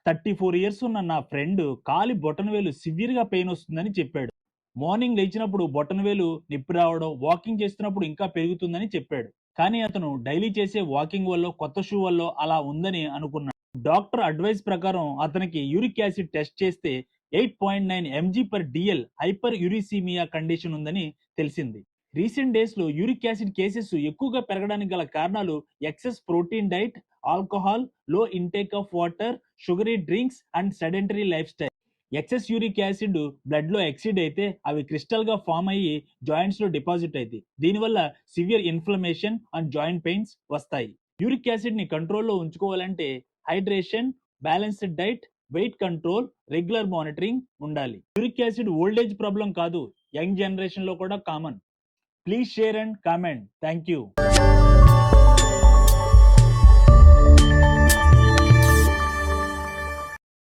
34 years ఉన్న నా friend కాలి బొటనవేలు సివియర్ గా పెయిన్ వస్తుందని చెప్పాడు. మార్నింగ్ లేచినప్పుడు బొటనవేలు నొప్పి రావడం, వాకింగ్ చేస్తున్నప్పుడు ఇంకా పెరుగుతుందని చెప్పాడు. కానీ అతను డైలీ చేసే వాకింగ్ వల్ల, కొత్త షూ వల్ల అలా ఉందని అనుకున్నాడు. డాక్టర్ అడ్వైస్ ప్రకారం అతనికి యూరిక్ యాసిడ్ టెస్ట్ చేస్తే 8.9 mg/dl హైపర్ యూరిసీమియా కండిషన్ ఉందని తెలిసింది. రీసెంట్ డేస్ లో యూరిక్ యాసిడ్ కేసెస్ ఎక్కువగా పెరగడానికి గల కారణాలు ఎక్సెస్ ప్రోటీన్ డైట్, ఆల్కహాల్, లో intake of water, sugary drinks and sedentary life style. Excess uric acid blood లో ఎక్సిడ్ అయితే అవి క్రిస్టల్ గా ఫామ్ అయ్యి జాయింట్స్ లో డిపాజిట్ అవుతాయి. దీనివల్ల severe inflammation and joint pains వస్తాయి. యూరిక్ యాసిడ్ ని కంట్రోల్లో ఉంచుకోవాలంటే hydration, balanced diet, weight control, regular monitoring ఉండాలి. Uric acid old age problem కాదు, యంగ్ జనరేషన్ లో కూడా common. Please share and comment. Thank you.